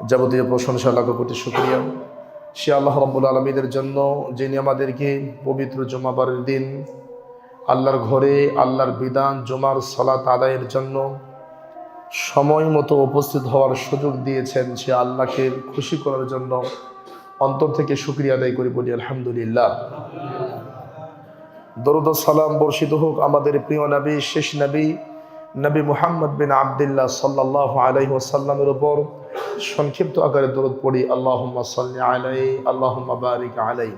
যাবতীয় প্রশংসা লাখ কোটি শুকরিয়া সে আল্লাহ রাব্বুল আলামিনের জন্য, যিনি আমাদেরকে পবিত্র জুমাবারের দিন আল্লাহর ঘরে আল্লাহর বিধান জুমার সালাত আদায়ের জন্য সময় মতো উপস্থিত হওয়ার সুযোগ দিয়েছেন। সে আল্লাহকে খুশি করার জন্য অন্তর থেকে শুকরিয়া আদায় করি, বলি আলহামদুলিল্লাহ। দরুদ ও সালাম বর্ষিত হোক আমাদের প্রিয় নবী, শেষ নবী নবী মুহাম্মদ বিন আবদুল্লাহ সাল্লাল্লাহু আলাইহি ওয়াসাল্লামের উপর। সংক্ষিপ্ত আকারে দরুদ পড়ি, আল্লাহুম্মা সাল্লি আলাইহি আল্লাহুম্মা বারিক আলাইহি।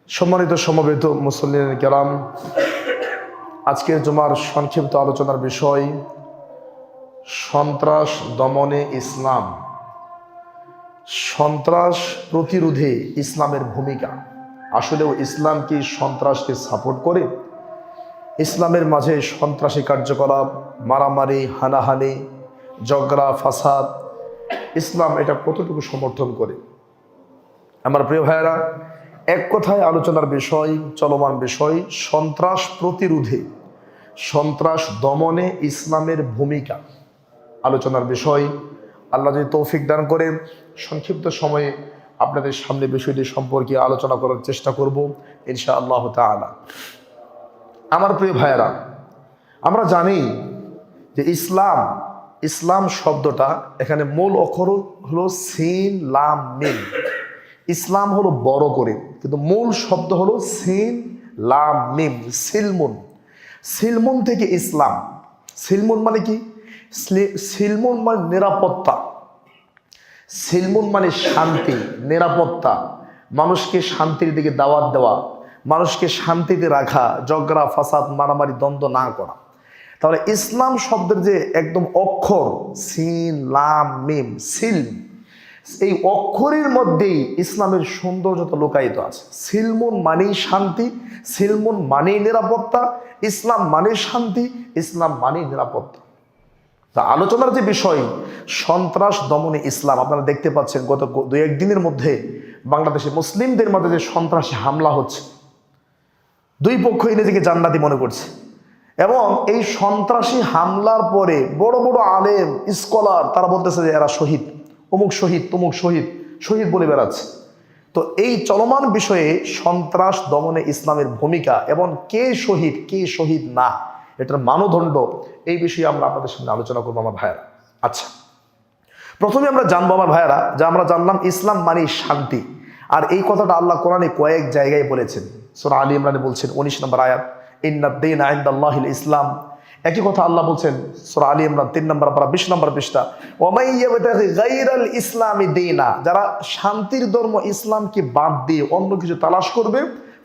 সম্মানিত সমবেত মুসল্লিন কেরাম, আজকের জুমার সংক্ষিপ্ত আলোচনার বিষয় সন্ত্রাস দমনে ইসলাম, সন্ত্রাস প্রতিরোধে ইসলামের ভূমিকা। আসলেও ইসলাম কি সন্ত্রাসকে সাপোর্ট করে? ইসলামের মাঝে সন্ত্রাসী কার্যকলাপ, মারামারি, হানাহানি, ঝগড়া ফাসাদ, ইসলাম এটা কতটুকু সমর্থন করে? আমার প্রিয় ভাইয়েরা, এক কথায় আলোচনার বিষয়, চলমান বিষয় সন্ত্রাস প্রতিরোধে, সন্ত্রাস দমনে ইসলামের ভূমিকা। আলোচনার বিষয়, আল্লাহ যদি তৌফিক দান করে সংক্ষিপ্ত সময়ে আপনাদের সামনে বিষয়টি সম্পর্কে আলোচনা করার চেষ্টা করব ইনশাআল্লাহ তাআলা। আমার প্রিয় ভাইয়েরা, আমরা জানি যে ইসলাম শব্দটা এখানে মূল অক্ষর হলো সিন লাম মিম। ইসলাম হলো বড় করে, কিন্তু মূল শব্দ হলো সিন লাম মিম, সিলমুন। সিলমুন থেকে ইসলাম। সিলমুন মানে কি? সিলমুন মানে নিরাপত্তা, সিলমুন মানে শান্তি, নিরাপত্তা, মানুষকে শান্তির দিকে দাওয়াত দেওয়া, মানুষকে শান্তিতে রাখা, ঝগড়া ফাসাদ মারামারি দ্বন্দ্ব না করা। তাহলে ইসলাম শব্দের যে একদম অক্ষর সিন লাম মিম সিলম, এই অক্ষরের মধ্যেই ইসলামের সৌন্দর্যতা লুকায়িত আছে। সিলমুন মানেই শান্তি, সিলমুন মানেই নিরাপত্তা, ইসলাম মানে শান্তি, ইসলাম মানেই নিরাপত্তা। তা আলোচনার যে বিষয় সন্ত্রাস দমনে ইসলাম, আপনারা দেখতে পাচ্ছেন গত 2-1 দিনের মধ্যে বাংলাদেশে মুসলিমদের মধ্যে যে সন্ত্রাসী হামলা হচ্ছে, দুই পক্ষই নিজেকে জান্নাতি মনে করছে। এবং এই সন্ত্রাসী হামলার পরে বড় বড় আলেম স্কলার তারা বলতেছে যে এরা শহীদ, অমুক শহীদ তমুক শহীদ, শহীদ বলে বেড়াচ্ছে। তো এই চলমান বিষয়ে সন্ত্রাস দমনে ইসলামের ভূমিকা এবং কে শহীদ না, এটার মানদণ্ড, এই বিষয়ে আমরা আপনাদের সামনে আলোচনা করবো আমার ভাইয়েরা। আচ্ছা, প্রথমে আমরা জানবো আমার ভাইয়েরা, যে আমরা জানলাম ইসলাম মানে শান্তি। আর এই কথাটা আল্লাহ কোরআনে কয়েক জায়গায় বলেছেন। সূরা আলী ইমরানে বলছেন 19 নম্বর আয়াত, ইন্নাদ-দীনা ইনদাল্লাহিল ইসলাম। একই কথা আল্লাহ বলছেন সূরা আলী ইমরান 3 নম্বর পারা 20 নম্বর পৃষ্ঠা, ওয়া মান ইয়াবতাগি গায়রাল ইসলামি দীনা, যারা শান্তির ধর্ম ইসলামকে বাদ দিয়ে অন্য কিছু তালাশ করবে,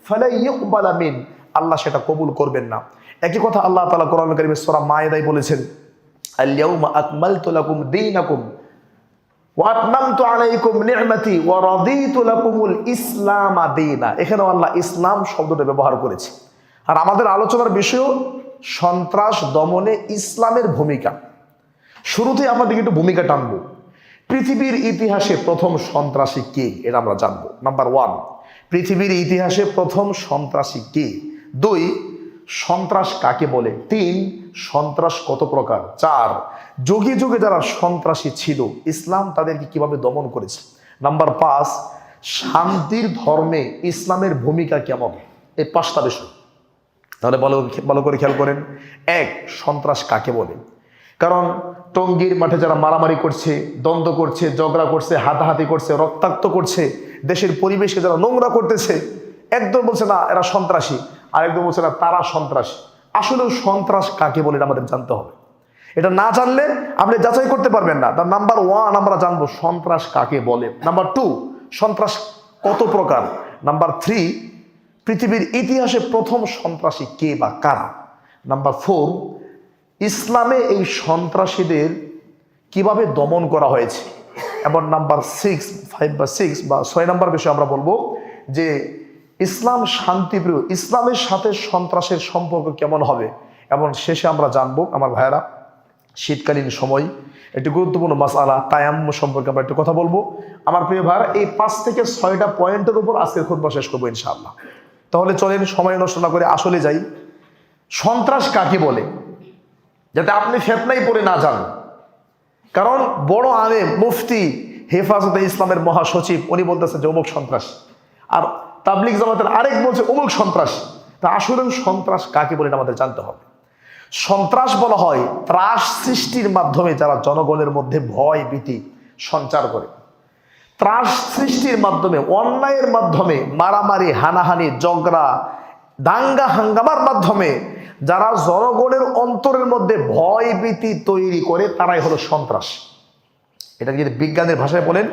ফালা ইউকবালা মিন, আল্লাহ সেটা কবুল করবেন না। একই কথা আল্লাহ তাআলা কোরআন কারীমে সূরা মায়েদায় বলেছেন, আল ইয়াউমা আকমালতু লাকুম দীনাকুম ওয়া আতমামতু আলাইকুম নি'মাতি ওয়া রাদিতু লাকুমুল ইসলাম দীনা। এখানেও আল্লাহ ইসলাম শব্দটা ব্যবহার করেছে। আর আমাদের আলোচনার বিষয় সন্ত্রাস দমনে ইসলামের ভূমিকা। শুরুতে আমাদের একটু ভূমিকা টানবো। পৃথিবীর ইতিহাসে প্রথম সন্ত্রাসী কে, এটা আমরা জানবো। নাম্বার 1, পৃথিবীর ইতিহাসে প্রথম সন্ত্রাসী কে। 2, সন্ত্রাস কাকে বলে। 3, সন্ত্রাস কত প্রকার। 4, যুগে যুগে যারা সন্ত্রাসী ছিল ইসলাম তাদেরকে কিভাবে দমন করেছে। নাম্বার 5, শান্তির ধর্মে ইসলামের ভূমিকা কেমন। এই 5টা বিষয়। তাহলে ভালো করে খেয়াল করেন। 1, সন্ত্রাস কাকে বলে। কারণ টঙ্গীর মাঠে যারা মারামারি করছে, দ্বন্দ্ব করছে, ঝগড়া করছে, হাতাহাতি করছে, রক্তাক্ত করছে, দেশের পরিবেশকে যারা নোংরা করতেছে, একদম বলছে না এরা সন্ত্রাসী, আর একদম বলছে না তারা সন্ত্রাসী। আসলেও সন্ত্রাস কাকে বলে এটা আমাদের জানতে হবে। এটা না জানলে আপনি যাচাই করতে পারবেন না। তার নাম্বার 1 আমরা জানবো সন্ত্রাস কাকে বলে। নাম্বার 2, সন্ত্রাস কত প্রকার। নাম্বার 3, পৃথিবীর ইতিহাসে প্রথম সন্ত্রাসী কে বা কারা। নাম্বার 4, ইসলামে এই সন্ত্রাসীদের কিভাবে দমন করা হয়েছে। এবং নাম্বার 6 নম্বর বিষয় আমরা বলবো যে ইসলাম শান্তিপ্রিয়, ইসলামের সাথে সন্ত্রাসের সম্পর্ক কেমন হবে। এবং শেষে আমরা জানবো আমার ভাইয়েরা, শীতকালীন সময় একটি গুরুত্বপূর্ণ মাসআলা তায়াম্মুম সম্পর্কে আমরা একটু কথা বলবো। আমার প্রিয় ভাইয়েরা, এই 5 থেকে 6টা পয়েন্টের উপর আজকের খুতবা শেষ করবো ইনশাআল্লাহ। তাহলে চলেন সময় নষ্ট না করে আসলে যাই। সন্ত্রাস কাকে বলে, যাতে আপনি ফিতনায় পড়ে না যান। কারণ বড় আলেম মুফতি হেফাজতে ইসলামের মহাসচিব উনি বলতেছে যে অমুক সন্ত্রাস, আর তাবলিগ জামাতের আরেক বলছে অমুক সন্ত্রাস। তা আসলে সন্ত্রাস কাকে বলে আমাদের জানতে হবে। সন্ত্রাস বলা হয় ত্রাস সৃষ্টির মাধ্যমে যারা জনগণের মধ্যে ভয় ভীতি সঞ্চার করে, ত্রাস সৃষ্টির মাধ্যমে, অন্যায়ের মাধ্যমে, মারামারি হানাহানি ঝগড়া দাঙ্গা হাঙ্গামার মাধ্যমে যারা জনগণের অন্তরের মধ্যে ভয় ভীতি তৈরি করে তারাই হলো সন্ত্রাস। এটা যদি বিজ্ঞানের ভাষায় বলেন,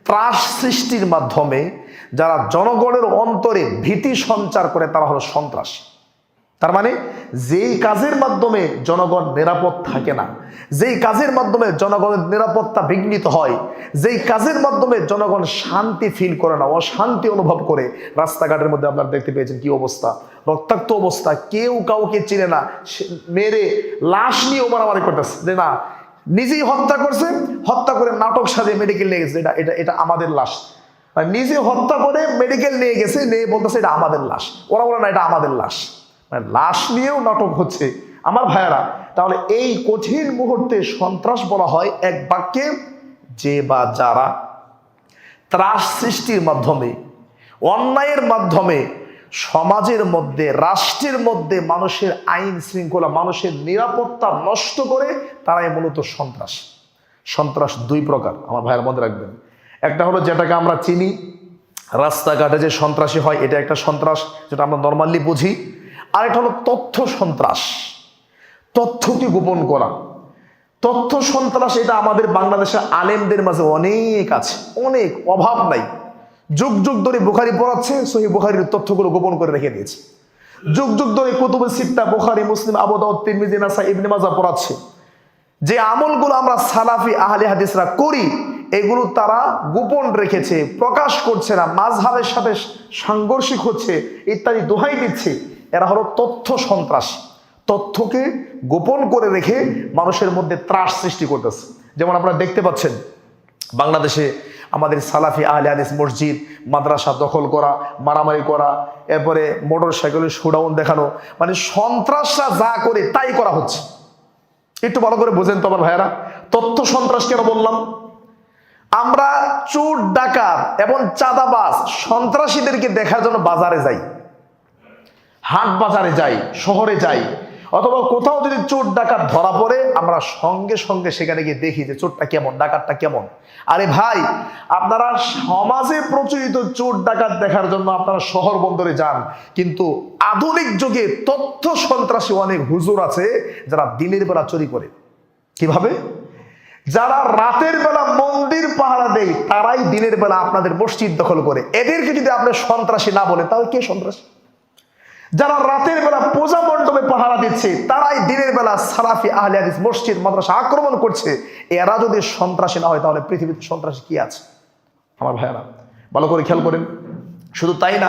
ত্রাস সৃষ্টির মাধ্যমে যারা জনগণের অন্তরে ভীতি সঞ্চার করে তারা হলো সন্ত্রাস। তার মানে যেই কাজের মাধ্যমে জনগণ নিরাপদ থাকে না, যেই কাজের মাধ্যমে জনগণের নিরাপত্তা বিঘ্নিত হয়, যেই কাজের মাধ্যমে জনগণ শান্তি ফিল করে না, অশান্তি অনুভব করে, রাস্তাঘাটের মধ্যে আপনারা দেখতে পেয়েছেন কি অবস্থা, রক্তাক্ত অবস্থা, কেউ কাউকে চিনে না, মেরে লাশ নিয়ে মারামারি করতেছে যে না নিজেই হত্যা করছে, হত্যা করে নাটক সাজিয়ে মেডিকেল নিয়ে গেছে, এটা এটা এটা আমাদের লাশ। নিজে হত্যা করে মেডিকেল নিয়ে গেছে, নিয়ে বলতেছে এটা আমাদের লাশ, ওরা বলে না এটা আমাদের লাশ। লাশ নিয়েও নাটক হচ্ছে। আমার ভাইয়েরা, তাহলে এই কঠিন মুহূর্তে সন্ত্রাস বলা হয় এক বাক্যে যে বা যারা ত্রাস সৃষ্টির মাধ্যমে, অন্যায়ের মাধ্যমে সমাজের মধ্যে, রাষ্ট্রের মধ্যে মানুষের আইন শৃঙ্খলা, মানুষের নিরাপত্তা নষ্ট করে, তারাই মূলত সন্ত্রাস। সন্ত্রাস দুই প্রকার আমার ভাইয়ের মধ্যে রাখবেন। একটা হলো যেটাকে আমরা চিনি, রাস্তাঘাটে যে সন্ত্রাসী হয় এটা একটা সন্ত্রাস, যেটা আমরা নর্মালি বুঝি। আরেকটা হলো তথ্য সন্ত্রাস, তথ্যকে গোপন করা। তথ্য সন্ত্রাস এটা আমাদের বাংলাদেশের আলেমদের মাঝে অনেক আছে, অনেক, অভাব নাই। যুগ যুগ ধরে বুখারী পড়াচ্ছে, সহিহ বুখারীর তথ্যগুলো গোপন করে রেখে দিয়েছে। যুগ যুগ ধরে কুতুবে সিত্তা, বুখারী, মুসলিম, আবু দাউদ, তিরমিজি, নাসাই, ইবনে মাজাহ পড়াচ্ছে। যে আমলগুলো আমরা সালাফি আহলে হাদিসরা করি এগুলো তারা গোপন রেখেছে, প্রকাশ করছে না, মাযহাবের সাথে সাংঘর্ষিক হচ্ছে ইত্যাদি দোহাই দিচ্ছে। এরা হলো তথ্য সন্ত্রাস, তথ্যকে গোপন করে রেখে মানুষের মধ্যে ত্রাস সৃষ্টি করতেছে। যেমন আপনারা দেখতে পাচ্ছেন বাংলাদেশে আমাদের সালাফি আহলে হাদিস মসজিদ মাদ্রাসা দখল করা, মারামারি করা, এরপরে মোটর সাইকেলের শোডাউন দেখানো, মানে সন্ত্রাসরা যা করে তাই করা হচ্ছে। একটু ভালো করে বোঝেন তো আমার ভাইয়েরা, তথ্য সন্ত্রাস কেন বললাম? আমরা চোর ডাকাত এবং চাঁদাবাজ সন্ত্রাসীদেরকে দেখার জন্য বাজারে যাই, হাট বাজারে যাই, শহরে যাই, অথবা কোথাও যদি চোর ডাকাত ধরা পড়ে আমরা সঙ্গে সঙ্গে সেখানে গিয়ে দেখি যে চোরটা কেমন, ডাকাতটা কেমন। আরে ভাই, আপনারা সমাজে প্রচলিত চোর ডাকাত দেখার জন্য আপনারা শহর বন্দরে যান, কিন্তু আধুনিক যুগে তথ্য সন্ত্রাসী অনেক হুজুর আছে যারা দিনের বেলা চুরি করে। কিভাবে? যারা রাতের বেলা মন্দির পাহারা দেয় তারাই দিনের বেলা আপনাদের মসজিদ দখল করে। এদেরকে যদি আপনি সন্ত্রাসী না বলেন তাহলে কে সন্ত্রাসী? যারা রাতের বেলা পূজা মণ্ডপে পাহারা দিচ্ছে তারাই দিনের বেলা সালাফি আহলে হাদিস মসজিদ মাদ্রাসা আক্রমণ করছে। এরা যদি সন্ত্রাসী না হয় তাহলে পৃথিবীতে সন্ত্রাসী কি আছে? আমার ভাইয়েরা ভালো করে খেয়াল করেন। শুধু তাই না,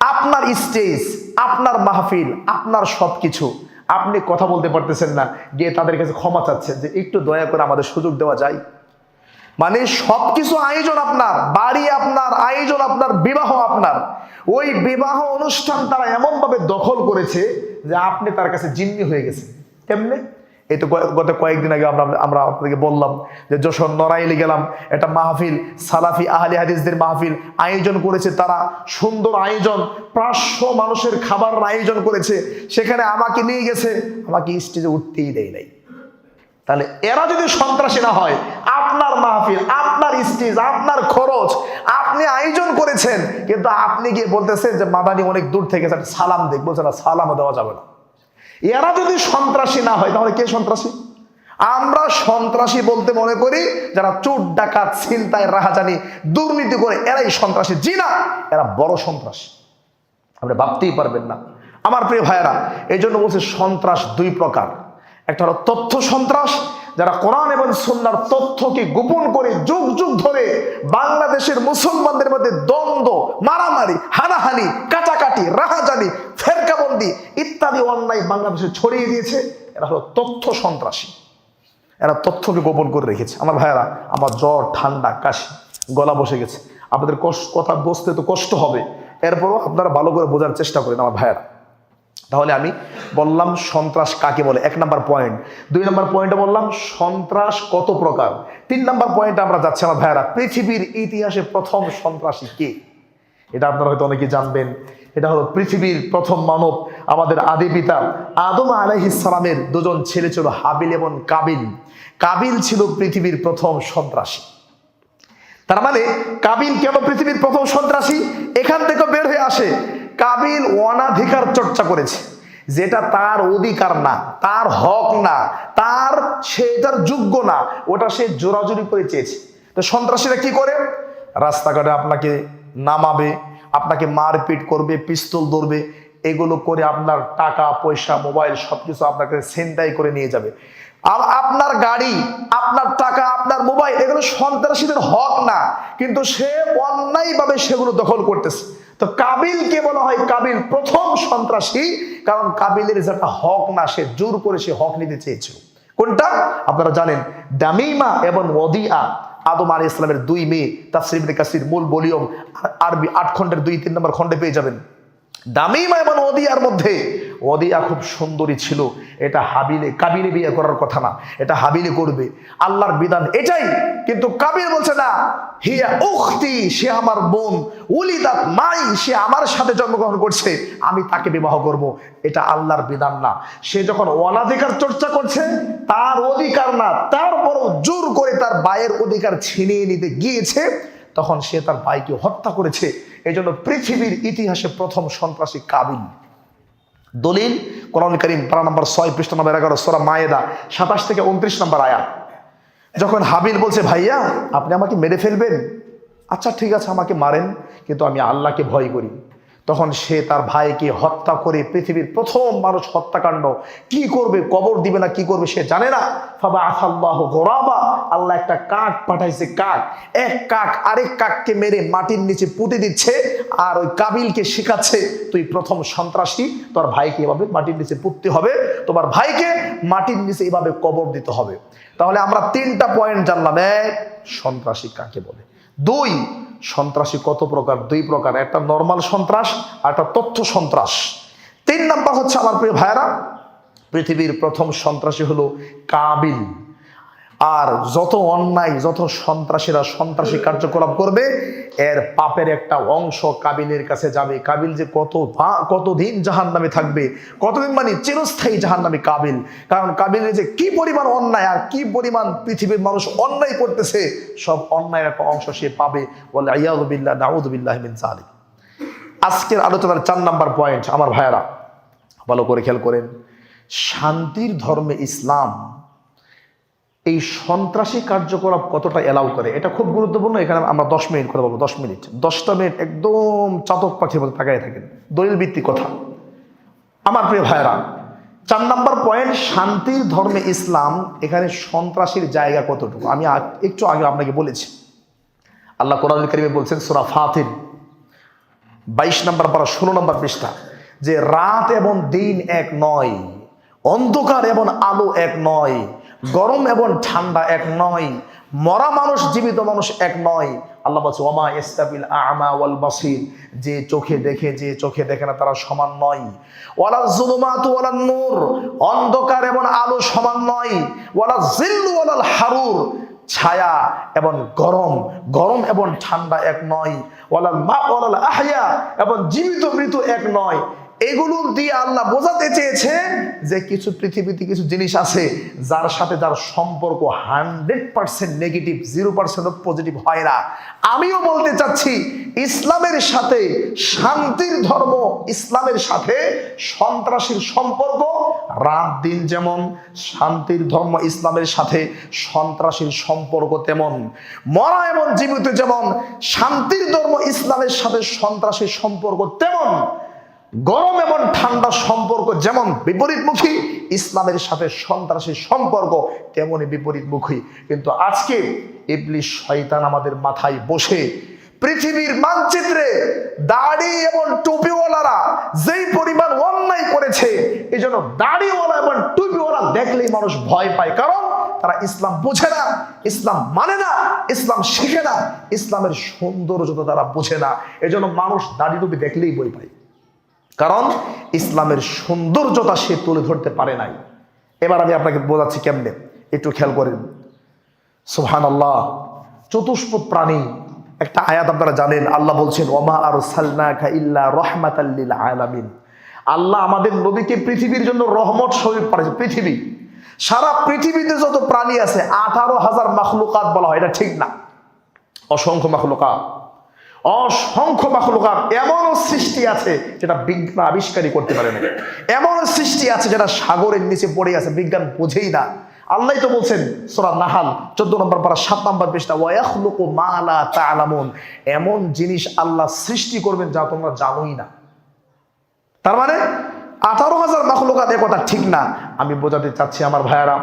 আপনার স্টেজ, আপনার মাহফিল, আপনার সবকিছু, আপনি কথা বলতে পারতেছেন না, গিয়ে তাদের কাছে ক্ষমা চাচ্ছেন যে একটু দয়া করে আমাদের সুযোগ দেওয়া যায়। মানে সবকিছু আয়োজন আপনার, বাড়ি আপনার, আয়োজন আপনার, বিবাহ আপনার, ওই বিবাহ অনুষ্ঠান তারা এমন ভাবে দখল করেছে যে আপনি তার কাছে জিম্মি হয়ে গেছে। কেমনে? এই তো গত কয়েকদিন আগে আমরা আপনাদেরকে বললাম যে যশোর নড়াইলে গেলাম, একটা মাহফিল, সালাফি আহলে হাদিসদের মাহফিল আয়োজন করেছে তারা, সুন্দর আয়োজন, 500 মানুষের খাবার আয়োজন করেছে, সেখানে আমাকে নিয়ে গেছে, আমাকে স্টেজে উঠতেই দেয় নাই। তাহলে এরা যদি সন্ত্রাসী না হয়, আপনার মাহফিল, আপনার স্টেজ, আপনার খরচ, আপনি আয়োজন করেছেন, কিন্তু আপনি গিয়ে বলতেছেন যে মাদানি অনেক দূর থেকে সালাম দেখ, বলছে না সালামও দেওয়া যাবে না। এরা যদি সন্ত্রাসী না হয় তাহলে কে সন্ত্রাসী? আমরা সন্ত্রাসী বলতে মনে করি যারা চোর ডাকাত ছিনতাই রাহাজানি দুর্নীতি করে এরাই সন্ত্রাসী। জি না, এরা বড় সন্ত্রাসী, আপনি ভাবতেই পারবেন না। আমার প্রিয় ভাইয়েরা, এই জন্য বলছে সন্ত্রাস দুই প্রকার। একটা হলো তথ্য সন্ত্রাস, যারা কোরআন এবং সুন্নাহর তথ্যকে গোপন করে যুগ যুগ ধরে বাংলাদেশের মুসলমানদের মধ্যে দ্বন্দ্ব, মারামারি, হানাহানি, কাটাকাটি, রাহাজানি, ফেরকাবন্দি ইত্যাদি অন্যায় বাংলাদেশে ছড়িয়ে দিয়েছে। এরা হলো তথ্য সন্ত্রাসী, এরা তথ্যকে গোপন করে রেখেছে। আমার ভাইয়েরা, আমার জ্বর, ঠান্ডা, কাশি, গলা বসে গেছে, আপনাদের কথা বুঝতে তো কষ্ট হবে, এরপরও আপনারা ভালো করে বোঝার চেষ্টা করেন। আমার ভাইয়েরা, তাহলে আমি বললাম সন্ত্রাস কাকে বলে, 1 নাম্বার পয়েন্ট। 2 নাম্বার পয়েন্টে বললাম সন্ত্রাস কত প্রকার। 3 নাম্বার পয়েন্টে আমরা যাচ্ছি আমার ভাইয়েরা, পৃথিবীর ইতিহাসে প্রথম সন্ত্রাসী কে। এটা আপনারা হয়তো অনেকে জানবেন। এটা হলো পৃথিবীর প্রথম মানব, আমাদের আদি পিতা আদম আলাইহিস সালামের 2 জন ছেলে ছিল, হাবিল এবং কাবিল। কাবিল ছিল পৃথিবীর প্রথম সন্ত্রাসী। তার মানে কাবিল কেন পৃথিবীর প্রথম সন্ত্রাসী, এখান থেকে বের হয়ে আসে। কাবিল অনাধিকার চর্চা করেছে, যেটা তার অধিকার না, তার হক না, সেটার যোগ্য না, ওটা সে জোরাজুরি করে চেয়েছে। তো সন্ত্রাসীরা কি করে, রাস্তাঘাটে আপনাকে নামাবে, আপনাকে মারপিট করবে, পিস্তল ধরবে, এগুলো করে আপনার টাকা পয়সা মোবাইল সবকিছু আপনাকে ছিনতাই করে নিয়ে যাবে। আপনার গাড়ি, আপনার টাকা, আপনার মোবাইল, এগুলো সন্ত্রাসীদের হক না, কিন্তু সে অন্যায়ভাবে সেগুলো দখল করতেছে। তো কাবিলকে বলা হয় কাবিল প্রথম সন্ত্রাসী, কারণ কাবিলের যেটা হক না, সে জোর করে সে হক নিতে চেয়েছিল। কোনটা আপনারা জানেন, দামিমা এবং ওদিয়া, আদম আলাইহিস সালামের 2 মেয়ে। তাফসীর ইবনে কাসির মূল ভলিউম আরবি 8 খণ্ডের 2-3 নম্বর খণ্ডে পেয়ে যাবেন। দামিমা এবং ওদিয়ার মধ্যে ওদিয়া খুব সুন্দরী ছিল, এটা কাবিলে বিয়ে করার কথা না, এটা হাবিলে করবে, আল্লাহর বিধান এটাই। কিন্তু কাবিল বলছে না, হিয়া উখতি, সে আমার বোন, উলিদাত মাই, সে আমার সাথে জন্মগ্রহণ করছে, আমি তাকে বিবাহ করব, এটা আল্লাহর বিধান না। সে যখন অনাধিকার চর্চা করছে, তার অধিকার না, তারপরও জোর করে তার ভাইয়ের অধিকার ছিনিয়ে নিতে গিয়েছে, তখন সে তার ভাইকে হত্যা করেছে। এই জন্য পৃথিবীর ইতিহাসে প্রথম সন্ত্রাসী কাবিল। দলিল কোরআন কারীম পারা নম্বর 6 পৃষ্ঠা নম্বর 11 সূরা মায়েদা 27 থেকে 29 নম্বর আয়াত। যখন হাবিল বলছে, ভাইয়া আপনি আমাকে মেরে ফেলবেন, আচ্ছা ঠিক আছে আমাকে মারেন, কিন্তু আমি আল্লাহকে ভয় করি, তখন সে তার ভাইকে হত্যা করে পৃথিবীর প্রথম মানুষ হত্যাকাণ্ড। কি করবে, কবর দিবে না কি করবে সে জানে না। ফাবাআসাল্লাহু গুরাবা, আল্লাহ একটা কাক পাঠাইছে, কাক, এক কাক আরেক কাককে মেরে মাটির নিচে পুঁতে দিচ্ছে, আর ওই কাবিলকে শেখাচ্ছে, তুই প্রথম সন্ত্রাসী, তোর ভাইকে এভাবে মাটির নিচে পুঁততে হবে, তোমার ভাইকে মাটির নিচে এভাবে কবর দিতে হবে। তাহলে আমরা 3টা পয়েন্ট জানলাম। 1, সন্ত্রাসী কাকে বলে। 2, সন্ত্রাসী কত প্রকার, 2 প্রকার, একটা নরমাল সন্ত্রাস আর একটা তথ্য সন্ত্রাস। 3 নাম্বার হচ্ছে আমার প্রিয় ভাইরা, পৃথিবীর প্রথম সন্ত্রাসী হলো কাবিল। আর যত অন্যায়, যত সন্ত্রাসীরা সন্ত্রাসী কার্যকলাপ করবে, এর পাপের একটা অংশ কাবিলের কাছে যাবে। কাবিল যে কতদিন জাহান্নামে থাকবে, কতদিন মানে চিরস্থায়ী জাহান্নামে কাবিল। কারণ কাবিলের যে কি পরিমাণ অন্যায় আর কি পরিমাণ পৃথিবীর মানুষ অন্যায় করতেছে, সব অন্যায়ের একটা অংশ সে পাবে। বলে আইয়াযু বিল্লাহ, নাউযু বিল্লাহি মিন যালিক। আজকের আলোচনার 4 নাম্বার পয়েন্ট আমার ভাইয়েরা, ভালো করে খেয়াল করেন। শান্তির ধর্মে ইসলাম এই সন্ত্রাসী কার্যকলাপ কতটা এলাও করে, এটা খুব গুরুত্বপূর্ণ। এখানে আমরা 10 মিনিট কথা বলবো, 10 মিনিট, 10টা মিনিট একদম চাতক পাখির মতো তাকায় থাকেন, দলিল ভিত্তিক কথা। আমার প্রিয় ভাইয়েরা, 4 নাম্বার পয়েন্ট, শান্তির ধর্মে ইসলাম, এখানে সন্ত্রাসীর জায়গা কতটুকু। আমি একটু আগে আপনাকে বলেছি, আল্লাহ কোরআন কারীমে বলছেন সূরা ফাতির 22 নম্বর পারা 16 নম্বর পৃষ্ঠা, যে রাত এবং দিন এক নয়, অন্ধকার এবং আলো এক নয়, গরম এবং ঠান্ডা এক নয়, মরা মানুষ জীবিত মানুষ এক নয়। আল্লাহ বলছে ওয়ামা ইস্তাবিল আ'মা ওয়াল বাসীর, যে চোখে দেখে যে চোখে দেখে না তারা সমান নয়। ওয়ালা যুলুমাতু ওয়ালান নূর, অন্ধকার এবং আলো সমান নয়। ওয়ালা জিল্লু ওয়ালাল হারুর, ছায়া এবং গরম, গরম এবং ঠান্ডা এক নয়। ওয়ালাল মা ওয়ালাল আহইয়া, এবং জীবিত মৃত এক নয়। এগুলো দিয়ে আল্লাহ বোঝাতে চেয়েছে যে কিছু পৃথিবীতে কিছু জিনিস আছে যার সাথে যার সম্পর্ক 100% নেগেটিভ, 0% পজিটিভ হয় না। আমিও বলতে চাচ্ছি, ইসলামের সাথে শান্তির ধর্ম, ইসলামের সাথে সন্ত্রাসীর সম্পর্ক রাত দিন যেমন, শান্তির ধর্ম ইসলামের সাথে সন্ত্রাসীর সম্পর্ক তেমন। মরা এবং জীবিত যেমন, শান্তির ধর্ম ইসলামের সাথে সন্ত্রাসীর সম্পর্ক তেমন। গরম এবং ঠান্ডা সম্পর্ক যেমন বিপরীতমুখী, ইসলামের সাথে সন্ত্রাসীর সম্পর্ক তেমনই বিপরীতমুখী। কিন্তু আজকে ইবলিস শয়তান আমাদের মাথায় বসে পৃথিবীর মানচিত্রে দাড়ি এবং টুপিওয়ালারা যেই পরিমাণ অন্যায় করেছে, এই জন্য দাড়িওয়ালা এবং টুপিওয়ালা দেখলেই মানুষ ভয় পায়, কারণ তারা ইসলাম বোঝে না, ইসলাম মানে না, ইসলাম শিখে না, ইসলামের সৌন্দর্যতা তারা বোঝে না। এই জন্য মানুষ দাড়ি টুপি দেখলেই ভয় পায়। কারণ ইসলামের সৌন্দর্যতা সে তুলে ধরতে পারে নাই। এবার আমি আপনাকে বোঝাচ্ছি কেমনে, একটু খেয়াল করেন। সুবহানাল্লাহ। চতুষ্পদ প্রাণী একটা আয়াত আপনারা জানেন, আল্লাহ বলছেন ওমা আরসালনাকা ইল্লা রাহমাতাল লিল আলামিন। আল্লাহ আমাদের নবীকে পৃথিবীর জন্য রহমত স্বরূপ পাঠিয়েছে। পৃথিবী, সারা পৃথিবীতে যত প্রাণী আছে 18,000 মাখলুকাত বলা হয়, এটা ঠিক না। অসংখ্য মাখলুকাত, অসংখ্য মাখলুকাত। এমনও সৃষ্টি আছে যেটা বিজ্ঞান আবিষ্কারই করতে পারে না। এমনও সৃষ্টি আছে যেটা সাগরের নিচে পড়ে আছে, বিজ্ঞান বোঝেই না। আল্লাহ তো বলছেন সূরা নাহাল 14 নম্বর পারা 7 নম্বর পৃষ্ঠা, ওয়া ইয়াখলুকু মা লা তা'লামুন। এমন জিনিস আল্লাহ সৃষ্টি করবেন যা তোমরা জানোই না। তার মানে 18,000 মাখলুকাত, এ কথা ঠিক না। আমি বোঝাতে চাচ্ছি আমার ভাইয়ারা,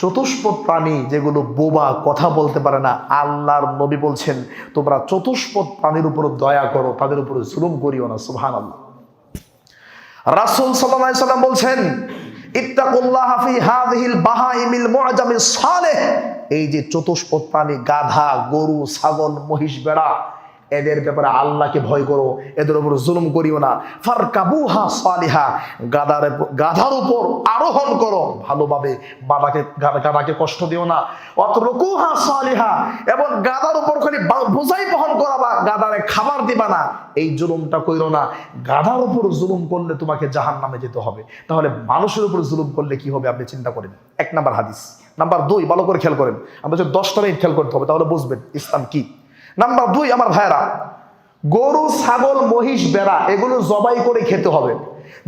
চতুষ্পদ প্রাণী যেগুলো বোবা, কথা বলতে পারে না, আল্লাহর নবী বলছেন তোমরা চতুষ্পদ প্রাণীর উপর দয়া করো, তাদের উপর জুলুম করিও না। সুবহানাল্লাহ। রাসূল সাল্লাল্লাহু আলাইহি সাল্লাম বলছেন ইত্তাকুল্লাহা ফি হাযিহিল বাহাইমিল মুআজামিস সালেহ। এই যে চতুষ্পদ প্রাণী, গাধা, গরু, ছাগল, মহিষ, বেড়া, এদের ব্যাপারে আল্লাহকে ভয় করো, এদের উপর জুলুম করিও না। ফারকাবুহা সালিহা, গাধার উপর আরোহণ করো ভালোভাবে, গাধাকে কষ্ট দিও না। অতরকুহা সালিহা, এবং গাধার উপর খালি বোঝাই বহন করাবা, গাধারে খাবার দিবা না, এই জুলুমটা কইরো না। গাধার উপর জুলুম করলে তোমাকে জাহান্নামে যেতে হবে। তাহলে মানুষের উপর জুলুম করলে কি হবে আপনি চিন্তা করেন। 1 নাম্বার হাদিস। নাম্বার 2, ভালো করে খেয়াল করেন, আমরা যে 10টা মিনিট খেয়াল করতে হবে, তাহলে বুঝবেন ইসলাম কি। নাম্বার 2, আমার ভাইরা, গরু, ছাগল, মহিষ, বেড়া এগুলো জবাই করে খেতে হবে।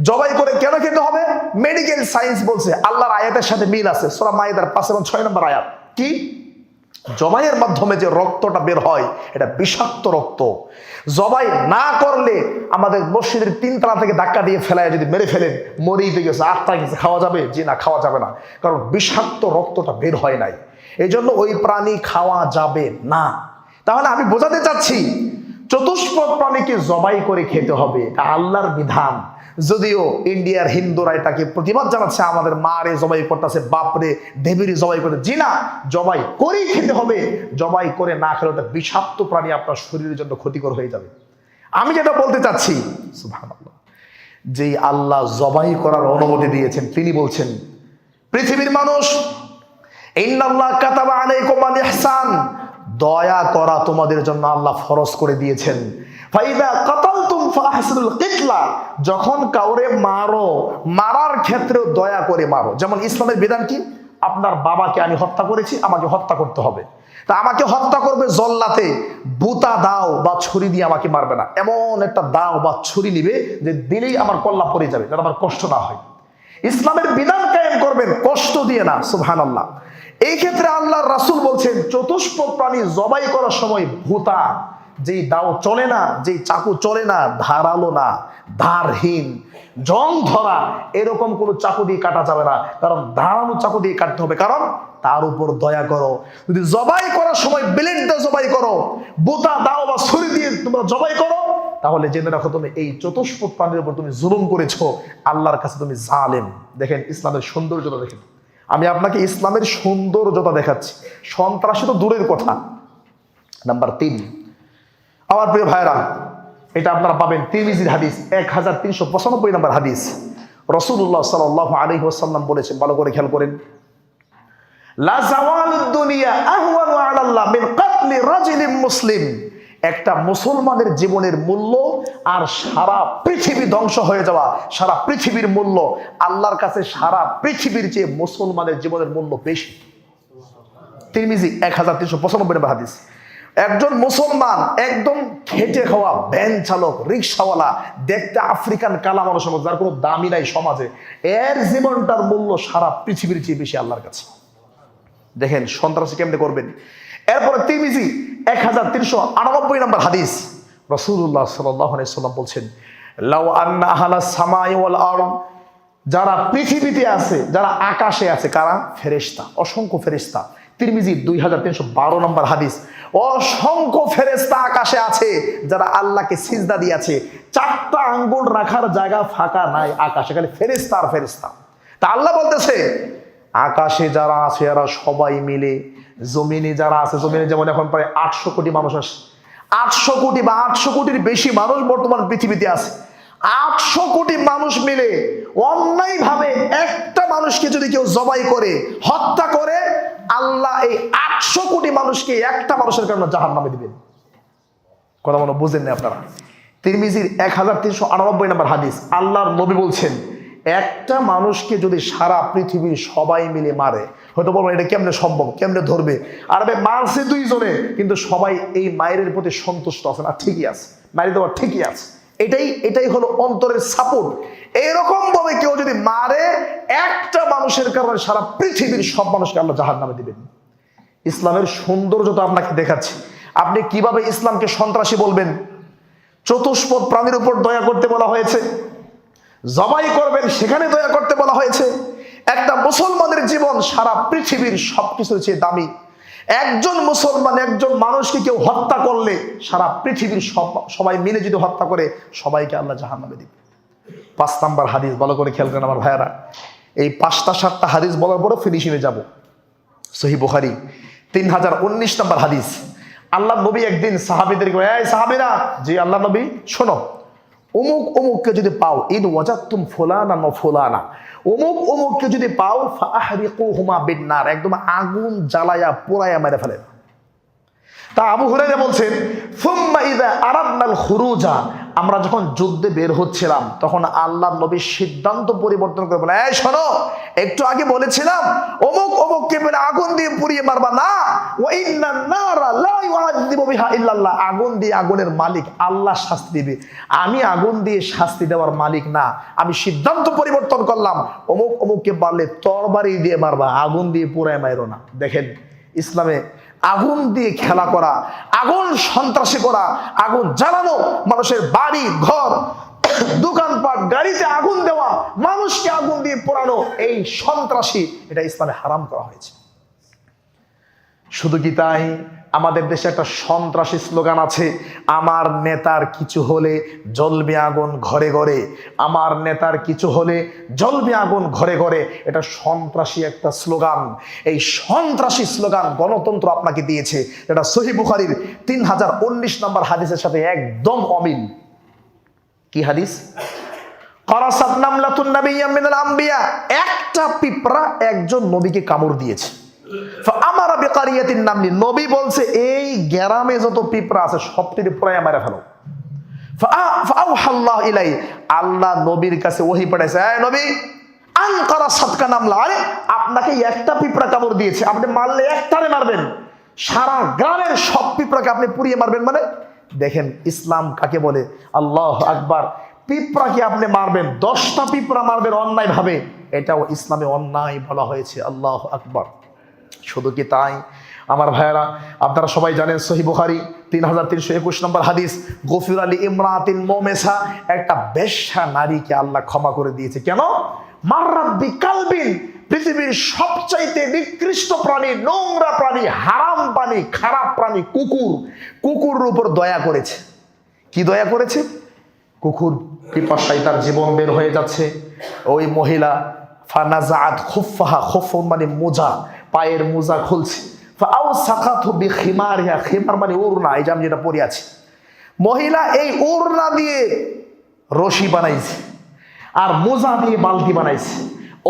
জবাই করে কেন খেতে হবে? মেডিকেল সায়েন্স বলছে, আল্লাহর আয়াতের সাথে মিল আছে। সূরা মাইদার 5 এবং 6 নম্বর আয়াত। কি? জবাইয়ের মাধ্যমে যে রক্তটা বের হয় এটা বিষাক্ত রক্ত। জবাই না করলে আমাদের মসজিদের 3 তলা থেকে ধাক্কা দিয়ে ফেলায় যদি মেরে ফেলেন, মরিতে গেছে, আত্মা গেছে, খাওয়া যাবে? জি না, খাওয়া যাবে না, কারণ বিষাক্ত রক্তটা বের হয় নাই। এই জন্য ওই প্রাণী খাওয়া যাবে না। তাহলে আমি বোঝাতে চাচ্ছি চতুষ্পদ প্রাণীকে জবাই করে খেতে হবে, এটা আল্লাহর বিধান। যদিও ইন্ডিয়ার হিন্দুরা এটাকে প্রতিবাদ জানাচ্ছে, আমাদের মা রে জবাই করতেছে, বাপরে দেবীরে জবাই করে। জি না, জবাই করেই খেতে হবে। জবাই করে না খেলে ওটা বিষাক্ত প্রাণী, আপনার শরীরের জন্য ক্ষতিকর হয়ে যাবে। আমি যেটা বলতে চাচ্ছি, সুবহানাল্লাহ, যেই আল্লাহ জবাই করার অনুমতি দিয়েছেন তিনি বলছেন পৃথিবীর মানুষ, ইন্নাল্লাহ কাতাবা আলাইকুমুল ইহসান, দয়া করা তোমাদের জন্য আল্লাহ ফরজ করে দিয়েছেন। ফাইদা কাতালতুম ফাহসিনুল কিতলা, যখন কাউরে মারো, মারার ক্ষেত্রেও দয়া করে মারো। যেমন ইসলামের বিধান কি? আপনার বাবাকে আমি হত্যা করেছি, আমাকে হত্যা করতে হবে। তা আমাকে হত্যা করবে জল্লাতে, বুতা দাও বা ছুরি দিয়ে আমাকে মারবে না, এমন একটা দাও বা ছুরি নিবে যে দিলেই আমার কল্লা পড়ে যাবে, যাতে আমার কষ্ট না হয়। ইসলামের বিধান কায়েম করবেন কষ্ট দিয়ে না। সুবহানাল্লাহ। এই ক্ষেত্রে আল্লাহর রাসূল বলছেন চতুষ্পদ প্রাণী জবাই করার সময় ভূতা, যেই দাও চলে না, যেই চাকু চলে না, ধারালো না, ধারহীন, জং ধরা, এরকম কোনো চাকু দিয়ে কাটা যাবে না, কারণ ধারালো চাকু দিয়ে কাটতে হবে, কারণ তার উপর দয়া করো। যদি জবাই করার সময় ব্লেড দিয়ে জবাই করো, বুতা দাও বা ছুরি দিয়ে তোমরা জবাই করো, তাহলে জেনে রাখো তুমি এই চতুষ্পদ প্রাণীর উপর তুমি জুলুম করেছো, আল্লাহর কাছে তুমি জালেম। দেখেন ইসলামের সৌন্দর্যতা দেখেন। আমি আপনাকে ইসলামের সৌন্দর্যতা দেখাচ্ছি, সন্ত্রাসী তো দূরের কথা। নাম্বার 3, আমার প্রিয় ভাইরা, এটা আপনারা পাবেন তিরমিজির হাদিস 1395 নম্বর হাদিস। রাসূলুল্লাহ সাল্লাল্লাহু আলাইহি ওয়াসাল্লাম বলেছেন, ভালো করে খেয়াল করেন, লা জাওয়ালুদ দুনিয়া আহওয়ানু আলাল্লাহ মিন কাতলি রাজুলিন মুসলিম। একটা মুসলমানের জীবনের মূল্য আর সারা পৃথিবী ধ্বংস হয়ে যাওয়া, সারা পৃথিবীর মূল্য আল্লাহর কাছে সারা পৃথিবীর চেয়ে মুসলমানের জীবনের মূল্য বেশি। তিরমিজি 1395 নম্বর হাদিস। একজন মুসলমান একদম খেটে খাওয়া ভ্যান চালক, রিক্সাওয়ালা, দেখতে আফ্রিকান কালা মানুষ, যার কোনো দামই নাই সমাজে, এর জীবনটার মূল্য সারা পৃথিবীর চেয়ে বেশি আল্লাহর কাছে। দেখেন সন্ত্রাসী কেমনে করবেন। এরপরে তিরমিজি 1398 নম্বর হাদিস। রাসূলুল্লাহ সাল্লাল্লাহু আলাইহি ওয়াসাল্লাম বলছেন, লাউ আন্না আহলাস সামাই ওয়াল আরদ, যারা পৃথিবীতে আছে, যারা আকাশে আছে, কারা? ফেরেশতা, অসংখ্য ফেরেশতা। তিরমিজি 2312 নম্বর হাদিস। অসংখ্য ফেরেশতা আকাশে আছে যারা আল্লাহকে সিজদা দিয়েছে, 4টা আঙ্গুল রাখার জায়গা ফাঁকা নাই আকাশে, খালি ফেরেশতা আর ফেরেশতা। তা আল্লাহ বলতেছে আকাশে যারা আছে এরা সবাই মিলে, জমিনে যারা আছে, জমিনে যেমন এখন প্রায় 800 কোটি মানুষ আছে, 800 কোটি বা 800 কোটির বেশি মানুষ বর্তমান পৃথিবীতে আছে, 800 কোটি মানুষ মিলে অন্যায়ভাবে একটা মানুষকে যদি কেউ জবাই করে, হত্যা করে, আল্লাহ এই 800 কোটি মানুষকে একটা মানুষের কারণে জাহান্নামে দিবেন। কথা মনে বুঝেন না আপনারা? তিরমিজির 1398 নম্বর হাদিস, আল্লাহর নবী বলছেন, একটা মানুষকে যদি সারা পৃথিবীর সবাই মিলে মারে, হয়তো বলবো এটা কেমনে সম্ভব, কেমনে ধরবে? আর মারছে 2 জনে, কিন্তু সবাই এই মায়ের প্রতি সন্তুষ্ট আছে না? ঠিকই আছে, মারি দেওয়া ঠিকই আছে। এটাই হলো অন্তরের সাপোর্ট। এরকম ভাবে কেউ যদি মারে, একটা মানুষের কারণে সারা পৃথিবীর সব মানুষকে আল্লাহ জাহান্নামে দিবেন। ইসলামের সৌন্দর্য তো আপনাকে দেখাচ্ছি। আপনি কিভাবে ইসলামকে সন্ত্রাসী বলবেন? চতুষ্পদ প্রাণীর উপর দয়া করতে বলা হয়েছে, জবাই করবেন সেখানে দয়া করতে বলা হয়েছে। একটা মুসলমানের জীবন সারা পৃথিবীর সবকিছুর চেয়ে দামি। একজন মুসলমান, একজন মানুষকে কেউ হত্যা করলে সারা পৃথিবীর সবাই মিলে যদি হত্যা করে, সবাইকে আল্লাহ জাহান্নামে দিবে। 5 নাম্বার হাদিস, ভালো করে খেয়াল করেন আমার ভাইয়ারা। এই 5টা 7টা হাদিস বলার পরে ফিনিশিংয়ে যাব। সহিহ বুখারী 3019 নম্বর হাদিস। আল্লাহ নবী একদিন সাহাবীদেরকে, এই সাহাবীরা, জি আল্লাহ নবী, শোনো, অমুককে যদি পাও, ইন ওয়াজাতুম ফুলানা ওয়া ফুলানা, অমুককে যদি পাও, ফাহরিকুহুমা বিন্নার, একদম আগুন জ্বালায়া পোড়ায়া মেরে ফেলেন। তা আবু হুরায়রা বলছেন, সুম্মা ইযা আরাদনাল খুরুজা, আমরা যখন যুদ্ধে বের হচ্ছিলাম, তখন আল্লাহর নবী সিদ্ধান্ত পরিবর্তন করে বলে, এই শোনো, একটু আগে বলেছিলাম অমুককে বলে আগুন দিয়ে পুড়িয়ে মারবা না, ওয়া ইন্নান নারা লা ইউআযযিবু বিহা ইল্লাল্লাহ, আগুন দিয়ে আগুনের মালিক আল্লাহ শাস্তি দিবে, আমি আগুন দিয়ে শাস্তি দেওয়ার মালিক না। আমি সিদ্ধান্ত পরিবর্তন করলাম, অমুককে পারলে তরবারি দিয়ে মারবা, আগুন দিয়ে পুড়ায় মারো না। দেখেন, ইসলামে আগুন দিয়ে খেলা করা, আগুন সন্ত্রাসী করা, আগুন জ্বালানো, মানুষের বাড়ি ঘর, দোকানপাট, গাড়িতে আগুন দেওয়া, মানুষকে আগুন দিয়ে পোড়ানো, এই সন্ত্রাসী, এটা ইসলামে হারাম করা হয়েছে। শুধু কি তাই, আমাদের দেশে একটা সন্ত্রাসী স্লোগান আছে, আমার নেতার কিছু হলে জ্বলবে আগুন ঘরে ঘরে, আমার নেতার কিছু হলে জ্বলবে আগুন ঘরে ঘরে। এটা সন্ত্রাসী একটা স্লোগান। এই সন্ত্রাসী স্লোগান গণতন্ত্র আপনাকে দিয়েছে। এটা সহিহ বুখারীর 3019 নম্বর হাদিসের সাথে একদম অমিল। কি হাদিস? কারাসাত নামলাতুন নাবিয়্যাম মিনাল আম্বিয়া, একটা পিঁপড়া একজন নবীকে কামড় দিয়েছে। ফাআমারা বিকারিয়াতিন নামলি, নবী বলছে এই গ্রামে যত পিঁপড়া আছে সবটিকে পোড়ায়া মেরে ফেলো। ফাআওহাল্লাহু ইলাই, আল্লাহ নবীর কাছে ওহী পাঠাইছে, এই নবী, আনকারা সাতকা নামলা, আরে আপনাকে একটা পিঁপড়া কামড় দিয়েছে, আপনি মারলে একটারে মারবেন, সারা গ্রামের সব পিঁপড়াকে আপনি পুড়িয়ে মারবেন মানে? দেখেন ইসলাম কাকে বলে। আল্লাহু আকবার। পিঁপড়াকে আপনি মারবেন, 10টা পিঁপড়া মারবেন অন্যায় ভাবে, এটাও ইসলামে অন্যায় বলা হয়েছে। আল্লাহু আকবার। শুধু কি তাই আমার ভাইয়েরা, আপনারা সবাই জানেন সহিহ বুখারী 3321 নম্বর হাদিস, গফির আলী ইমরাতিন মুমেসা, একটা বেশ্যা নারীকে আল্লাহ ক্ষমা করে দিয়েছে। কেন? মাররাত বিকালবিন, পৃথিবীর সবচাইতে নিকৃষ্ট প্রাণী, নোংরা প্রাণী, হারাম প্রাণী, খারাপ প্রাণী কুকুরের উপর দয়া করেছে। কি দয়া করেছে? কুকুর পিপাসায় তার জীবন বের হয়ে যাচ্ছে, ওই মহিলা ফানাজাআত খুফফাহা, খুফ মানে মোজা, পায়ের মোজা খুলছে, ফাআওসাকাতহু বিখিমারিহা, খিমার মানে ওড়না, এই যে আমি যেটা পরে আছি, মহিলা এই ওড়না দিয়ে রশি বানাইছে আর মোজা দিয়ে বালতি বানাইছে,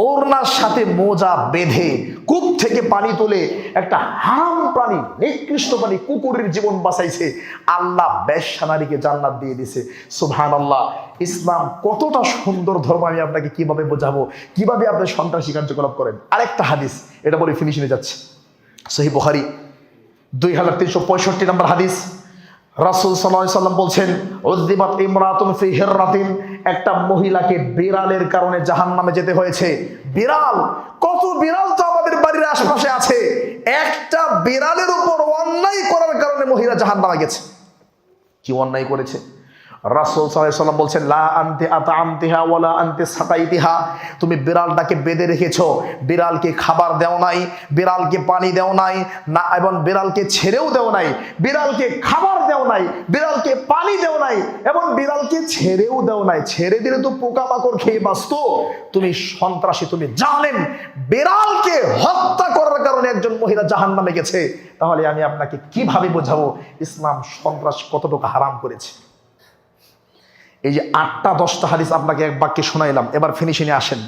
ওড়নার সাথে মোজা বেঁধে কূপ থেকে পানি তুলে একটা হারাম প্রাণী, নিকৃষ্ট প্রাণী কুকুরের জীবন বাঁচাইছে। আল্লাহ বেশ্যা নারীকে জান্নাত দিয়ে দিছে। সুবহানাল্লাহ। ইসলাম কতটা সুন্দর ধর্ম, আমি আপনাকে কিভাবে বোঝাবো, কিভাবে আপনি সন্ত্রাসী কার্যকলাপ করেন। আরেকটা হাদিস, এটা বলে ফিনিশিংয়ে যাচ্ছে। সহিহ বুখারী 2365 নম্বর হাদিস, রাসূল সাল্লাল্লাহু আলাইহি ওয়াসাল্লাম বলছেন, উযদিবাত ইমরাতুন ফি হিররাতিন, একটা মহিলাকে বিড়ালের কারণে জাহান্নামে যেতে হয়েছে। বিড়াল, কত বিড়াল তো আমাদের বাড়ির আশেপাশে আছে, একটা বিড়ালের উপর অন্যায় করার কারণে মহিলা জাহান্নামে গেছে। কি অন্যায় করেছে? রাসূল সাল্লাল্লাহু আলাইহি ওয়াসাল্লাম বলছেন, লা আনতি আতআমতিহা ওয়ালা আনতি সাকাইতিহা, তুমি বিড়ালটাকে বেঁধে রেখেছো, বিড়ালকে খাবার দাও নাই, বিড়ালকে পানি দাও নাই না, এবং বিড়ালকে ছেড়েও দাও নাই, বিড়ালকে খাবার দাও নাই, বিড়ালকে পানি দাও নাই, এবং বিড়ালকে ছেড়েও দাও নাই। ছেড়ে দিলে তো পোকামাকড় খেয়ে বাঁচতো। তুমি সন্ত্রাসী, তুমি জালেম, বিড়ালকে হত্যা করার কারণে একজন মহিলা জাহান্নামে গেছে। তাহলে আমি আপনাকে কিভাবে বোঝাবো ইসলাম সন্ত্রাস কতটুকু হারাম করেছে? এই যে 8টা 10টা হাদিস আপনাকে এক বাক্যে শোনাইলাম, এবার ফিনিশিংয়ে আসেন।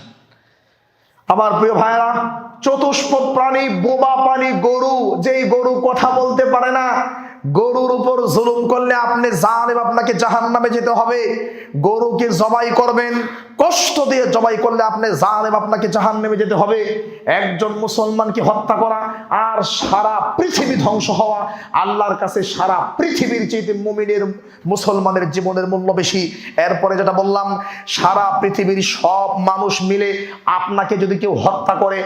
আমার প্রিয় ভাইরা, চতুষ্পদ প্রাণী, বোবা প্রাণী গরু, যেই গরু কথা বলতে পারে না, গরুর উপর জুলুম করলে আপনি জানেন আপনাকে জাহান্নামে যেতে হবে। গরুকে জবাই করবেন, কষ্ট দিয়ে জবাই করলে আপনি জানেন আপনাকে জাহান্নামে যেতে হবে। একজন মুসলমানকে হত্যা করা আর সারা পৃথিবী ধ্বংস হওয়া, আল্লাহর কাছে সারা পৃথিবীর চেয়ে মুমিনের মুসলমানের জীবনের মূল্য বেশি। এরপরে যেটা বললাম, সারা পৃথিবীর সব মানুষ মিলে আপনাকে যদি কেউ হত্যা করে,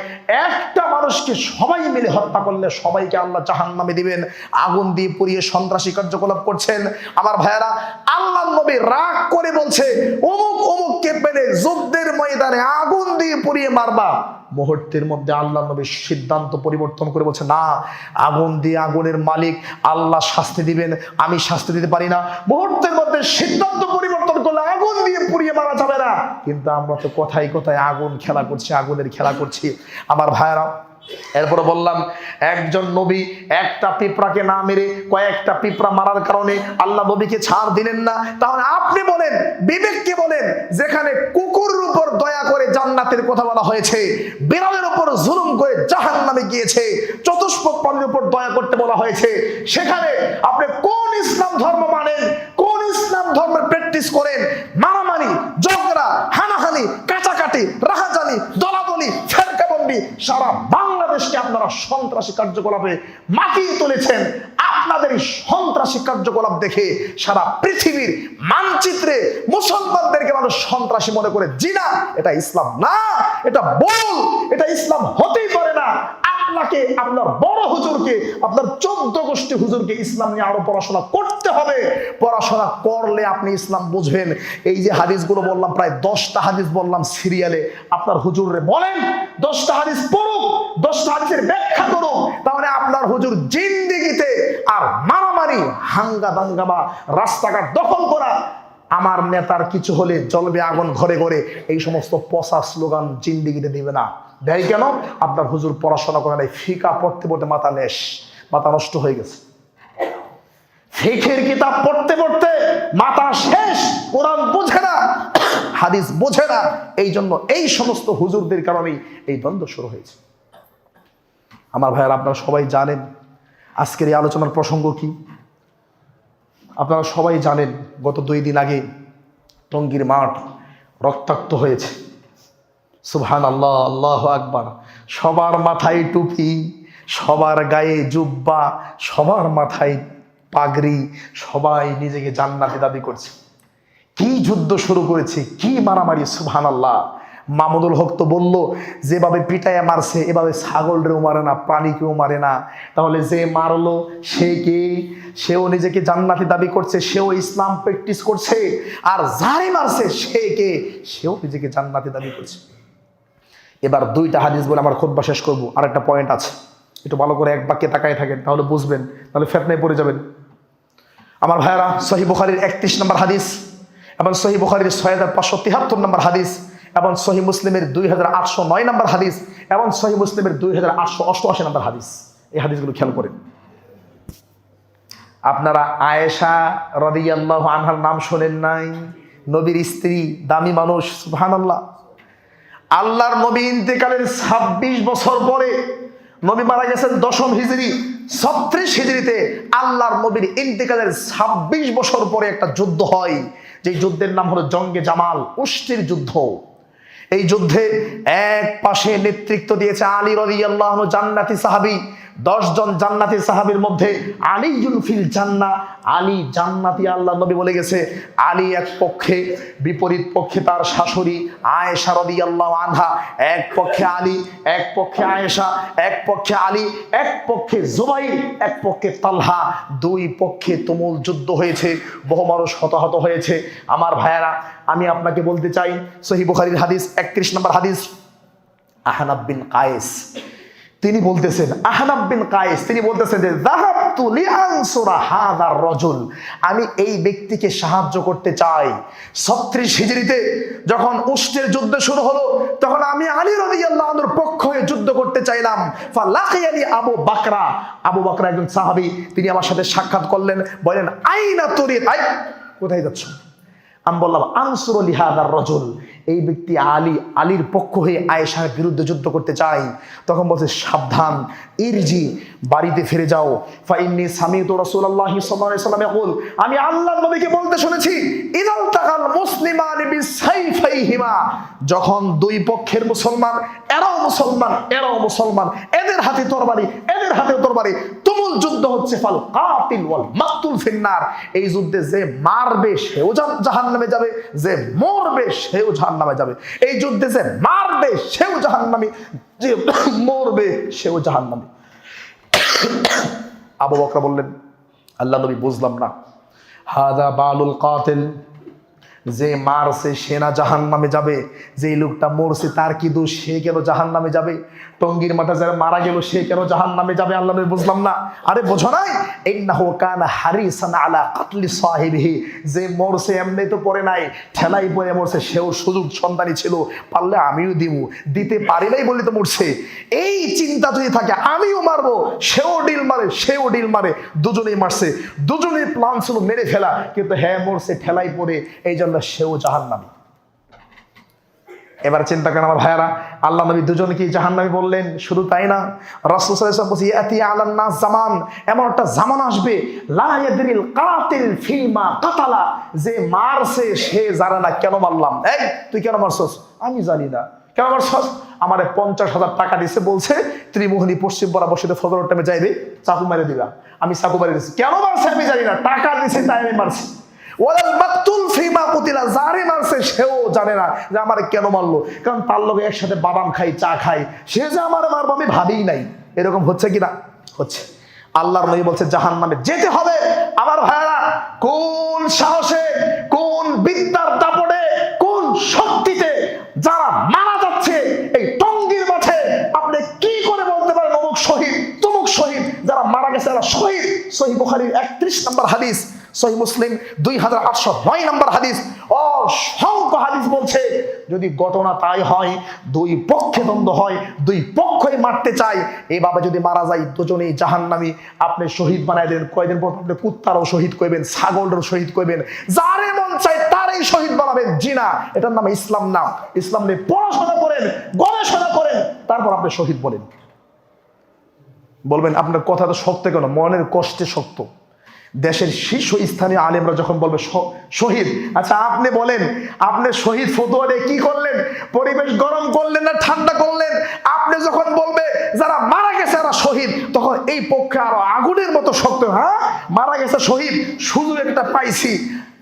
একটা মানুষকে সবাই মিলে হত্যা করলে সবাইকে আল্লাহ জাহান্নামে দিবেন। আগুন দিয়ে পুড়িয়ে সন্ত্রাসী কার্যকলাপ করছেন। আমার ভাইয়েরা, আল্লাহ নবী রাগ করে বলছে, অমুক অমুককে পেলে যুদ্ধের ময়দানে আগুন দিয়ে পুড়িয়ে মারবা। মুহূর্তের মধ্যে আল্লাহ নবী সিদ্ধান্ত পরিবর্তন করে বলছে, না, আগুন দিয়ে আগুনের মালিক আল্লাহ শাস্তি দিবেন, আমি শাস্তি দিতে পারি না। মুহূর্তের মধ্যে সিদ্ধান্ত পরিবর্তন করলে আগুন দিয়ে পুড়িয়ে মারা যাবে না। কিন্তু আমরা তো কথায় কথায় আগুন খেলা করছি, আগুনের খেলা করছি। আমার ভাইয়েরা, এরপরে বললাম, একজন নবী একটা পিঁপড়াকে না মেরে কয়েকটা পিঁপড়া মারার কারণে আল্লাহ নবীকে ছাড় দিলেন না। তাহলে আপনি বলেন, বিবেককে বলেন, যেখানে কুকুরের উপর দয়া করে জান্নাতের কথা বলা হয়েছে, বিড়ালের উপর জুলুম করে জাহান্নামে গিয়েছে, চতুষ্পদ প্রাণীর উপর দয়া করতে বলা হয়েছে, সেখানে আপনি কোন ইসলাম ধর্ম মানেন, কোন ইসলাম ধর্মের প্র্যাকটিস করেন? মারামারি, ঝগড়া, হানাহানি, কাটাকাটি, রাহাজানি, দলাদলি, ফেরকাবন্দি, সারা বাংলাদেশকে আপনারা সন্ত্রাসী কার্যকলাপে মাতিয়ে তুলেছেন। আপনাদের এই সন্ত্রাসী কার্যকলাপ দেখে সারা পৃথিবীর মানচিত্রে মুসলমানদেরকে মানুষ সন্ত্রাসী মনে করে। জিনা এটা ইসলাম না, এটা ভুল, এটা ইসলাম হতেই পারে না। আপনাকে, আপনার বড় হুজুরকে, আপনার 14 গোষ্ঠী হুজুরকে ইসলাম নিয়ে আরো পড়াশোনা করতে হবে। পড়াশোনা করলে আপনি ইসলাম বুঝবেন। এই যে হাদিসগুলো বললাম, প্রায় 10টা হাদিস বললাম সিরিয়ালে, আপনার হুজুরে বলেন 10টা হাদিস পড়ুক, 10টা হাদিসের ব্যাখ্যা করুক, তাহলে আপনার হুজুর জিন্দেগিতে আর মারামারি, হাঙ্গা দাঙ্গামা, রাস্তাঘাট দখল করা, আমার নেতার কিছু হলে জ্বলবে আগুন ঘরে ঘরে, এই সমস্ত পচা স্লোগান জিন্দেগিতে দিবে না। দেয় কেন? আপনার হুজুর পড়াশোনা করে নাই, ফিকা পড়তে পড়তে মাথা নষ্ট হয়ে গেছে। ফিকের কিতাব পড়তে পড়তে মাথা শেষ, কোরআন বোঝে না, হাদিস বোঝে না। এই জন্য এই সমস্ত হুজুরদের কারণেই এই দ্বন্দ্ব শুরু হয়েছে। আমার ভাইয়েরা, আপনারা সবাই জানেন আজকের এই আলোচনার প্রসঙ্গ কি। আপনারা সবাই জানেন গত 2 দিন আগে টঙ্গীর মাঠ রক্তাক্ত হয়েছে। সুবহানাল্লাহ, আল্লাহু আকবার। সবার মাথায় টুপি, সবার গায়ে জুব্বা, সবার মাথায় পাগড়ি, সবাই নিজেকে জান্নাতি দাবি করছে। কি যুদ্ধ শুরু করেছে, কি মারামারি! সুবহানাল্লাহ। মামুনুল হক তো বলল, যেভাবে পিটায় মারছে এভাবে ছাগলরেও মারে না, প্রাণীকেও মারে না। তাহলে যে মারলো সে কে? সেও নিজেকে জান্নাতি দাবি করছে, সেও ইসলাম প্র্যাকটিস করছে। আর যারে মারছে সে কে? সেও নিজেকে জান্নাতি দাবি করছে। এবার 2টা হাদিস বলে আমার খুতবা শেষ করবো। আর একটা পয়েন্ট আছে, একটু ভালো করে এক বাক্যে তাকায় থাকেন, তাহলে বুঝবেন, তাহলে ফিতনায় পড়ে যাবেন। আমার ভাইয়েরা, সহিহ বুখারীর 31 নম্বর হাদিস, এবং সহিহ বুখারীর 6573 নম্বর হাদিস, এবং সহিহ মুসলিমের 2809 নম্বর হাদিস, এবং সহিহ মুসলিমের 2888 নম্বর হাদিস। এই হাদিসগুলো খেয়াল করেন। আপনারা আয়েশা রাদিয়াল্লাহু আনহার নাম শোনেন নাই? নবীর স্ত্রী, দামি মানুষ। সুবহানাল্লাহ। আল্লাহর নবী ইন্তেকালের 26 বছর পরে, নবী মারা গেছেন 10ম হিজরি, 36 হিজরিতে আল্লাহর নবীর ইন্তেকালের 26 বছর পরে একটা যুদ্ধ হয়, যে যুদ্ধের নাম হলো জঙ্গে জামাল, উষ্টির যুদ্ধ। এই যুদ্ধে এক পাশে নেতৃত্ব দিয়েছে আলী রাদিয়াল্লাহু আনহু, জান্নাতি সাহাবী। 10 জন জান্নাতি সাহাবীর মধ্যে আলীউন ফিল জান্নাহ, আলী জান্নাতি আল্লাহ নবী বলে গেছে। আলী এক পক্ষে, বিপরীত পক্ষে তার শাশুড়ি আয়েশা রাদিয়াল্লাহু আনহা। এক পক্ষে আলী, এক পক্ষে আয়েশা, এক পক্ষে আলী, এক পক্ষে জুবাইর, এক পক্ষে তালহা। 2 পক্ষে তুমুল যুদ্ধ হয়েছে, বহু মানুষ হতাহত হয়েছে। আমার ভাইয়েরা, আমি আপনাকে বলতে চাই, সহিহ বুখারীর হাদিস 31 নম্বর হাদিস, আহনাব বিন কায়েস তিনি বলতেছেন, আহনাব বিন কায়েস তিনি বলতেছেন যে যাহাবতু লিআনসুরা হাযার রাজুল, আমি এই ব্যক্তিকে সাহায্য করতে চাই। 36 হিজরিতে যখন উষ্টের যুদ্ধ শুরু হলো, তখন আমি আলী রাদিয়াল্লাহু আনহুর পক্ষ হয়ে যুদ্ধ করতে চাইলাম। ফালাকিয়ানি আবু বকরা, আবু বকরা একজন সাহাবী, তিনি আমার সাথে সাক্ষাৎ করলেন, বলেন আইনা তুরিদ, কোথায় যাচ্ছ? আমি বললাম আনসুরু লিহাদার রজুল, এই ব্যক্তি আলীর পক্ষ হয়ে আয়েশার বিরুদ্ধে যুদ্ধ করতে চাই। তখন বলছে সাবধান, ইরজি, বাড়িতে ফিরে যাও। ফাইন্নী সামিতু রাসূলুল্লাহি সাল্লাল্লাহু আলাইহি ওয়াসাল্লাম ইয়াকুল, আমি আল্লাহর নবীকে বলতে শুনেছি, ইদাল তাকাল মুসলিমানি বিসাইফাইহিমা, যখন দুই পক্ষের মুসলমান, এরাও মুসলমান এরাও মুসলমান, এদের হাতে তরবারি এদের হাতে তরবারি, তুমুল যুদ্ধ হচ্ছে, ফাল কাতিল ওয়াল মাকতুল ফিন্নার, এই যুদ্ধে যে মারবে সেও জাহান্নামে যাবে, যে মরবে সেও জাহান্নামে যাবে। এই যুদ্ধে যে মারবে সেও জাহান্নামী, যে মরবে সেও জাহান্নামী। আবু বকর বললেন, আল্লাহ নবী বুঝলাম না। হাদা বালুল কাতিল, যে মারছে সে না জাহান্নামে যাবে, যে লোকটা মরছে তার কি দোষ, সে কেন জাহান্নামে যাবে? টঙ্গীর মাঠে যারা মারা গেল সে কেন জাহান্নামে যাবে? আল্লাহ নবী বুঝলাম না। আরে বোঝো নাই, ইন্নাহু কানা হারিসান আলা কাতলি সাহিবিহি, যে মরছে এমনি তো পড়ে নাই, ঠেলাই পড়ে মরছে, সেও সুযোগ সন্তানী ছিল, পারলে আমিও দিব, দিতে পারি নাই বলে তো মরছে। এই চিন্তা যদি থাকে আমিও মারবো, সেও ডিল মারে সেও ডিল মারে, দুজনেই মারছে, দুজনেই প্ল্যান ছিল মেরে ফেলা, কিন্তু হ্যাঁ মরছে ঠেলাই পড়ে, এই জন্য সেও জাহান্নামী। এবার চিন্তা করেন আমার ভাইয়ারা, আল্লাহ নবী দুজনকে জাহান্নামী বললেন। শুধু তাই না, রাসূল সাল্লাল্লাহু আলাইহি ওয়াসাল্লাম বলেন ইয়াতি আলান নাস জামান, এমন একটা জামান আসবে, লা ইয়াদরিল কাতিল ফিমা কাতালা, যে মারছে সে জানে না কেন মারলাম। এই তুই কেন মারছস? আমি জানি না। কেন মারছস? আমারে 50,000 টাকা দিছে, বলছে ত্রিমোহনী পশ্চিম পাড়া বসিতে ফজরের টাইমে যাইবে, চাকু মারে দিবা। আমি চাকু মারে দিছি। কেন মারছে আমি জানি না, টাকা দিছে তাই আমি মারছি। ওয়ালাল মাকতুল ফিমা কুতিলা, যারে মারছে সেও জানে না যে আমারে কেন মারলো, কারণ তার লগে একসাথে বাদাম খাই, চা খাই, সে যে আমারে মারবো আমি ভাবিই নাই। এরকম হচ্ছে কি না? হচ্ছে। আল্লাহর নবী বলছে জাহান্নামে যেতে হবে। আমার ভাইরা, কোন সাহসে, কোন বিদ্যার দাপটে, কোন শক্তিতে যারা মারা যাচ্ছে এই টঙ্গীর মাঠে, আপনি কি করে বলতে পারেন অমুক শহীদ তমুক শহীদ? যারা মারা গেছে এরা শহীদ। সহিহ বুখারীর 31 নম্বর হাদিস, সহিহ মুসলিম 2809 নম্বর হাদিস, অসংখ্য হাদিস বলছে যদি ঘটনা তাই হয়, দুই পক্ষে দ্বন্দ্ব হয়, দুই পক্ষই মারতে চায়, এইভাবে যদি মারা যায় দুজনেই জাহান্নামী। আপনি শহীদ বানাই দেন, কয়দিন পর আপনি কুত্তারও শহীদ করবেন, ছাগলেরও শহীদ করবেন, যারে মন চায় তারই শহীদ বানাবেন। জি না, এটার নাম ইসলাম না। ইসলাম নিয়ে পড়াশোনা করেন, গবেষণা করেন, তারপর আপনি শহীদ বলেন। বলবেন আপনার কথা তো সত্য কেন? মনের কষ্টে সত্য। দেশের শীর্ষস্থানীয় আলেমরা যখন বলবে শহীদ, আচ্ছা আপনি বলেন, আপনি শহীদ ফতোয়া দিয়ে কি করলেন? পরিবেশ গরম করলেন না ঠান্ডা করলেন? আপনি যখন বলবে যারা মারা গেছে এরা শহীদ, তখন এই পক্ষে আরো আগুনের মতো শক্ত। হ্যাঁ, মারা গেছে শহীদ, সুযোগ একটা পাইছি,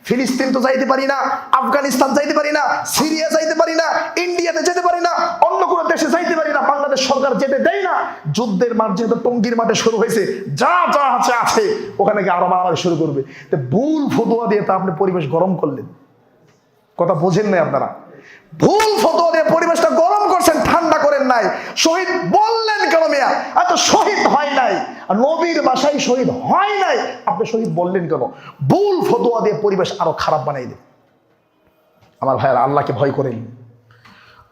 ফিলিস্তিন তো যাইতে পারি না, আফগানিস্তান যাইতে পারি না, সিরিয়া যাইতে পারি না, ইন্ডিয়াতে যেতে পারি না, অন্য কোনো দেশে যাইতে পারি না, বাংলাদেশ সরকার যেতে দেয় না। যুদ্ধের মাঠ যেহেতু টঙ্গীর মাঠে শুরু হয়েছে, যা যা আছে ওখানে গিয়ে আরো মারামারি শুরু করবে। তো ভুল ফতোয়া দিয়ে তো আপনি পরিবেশ গরম করলেন। কথা বোঝেন নাই আপনারা? ভুল ফতোয়া দিয়ে পরিবেশটা গরম করছেন, ঠান্ডা করেন নাই। শহীদ বললেন কেন মিয়া? এত শহীদ হয় নাই, নবীর বাসায় শহীদ হয় নাই, আপনি শহীদ বললেন কেন? ভুল ফতোয়া দিয়ে পরিবেশ আরো খারাপ বানাই দেন। আমার ভাইয়ারা, আল্লাহকে ভয় করেন।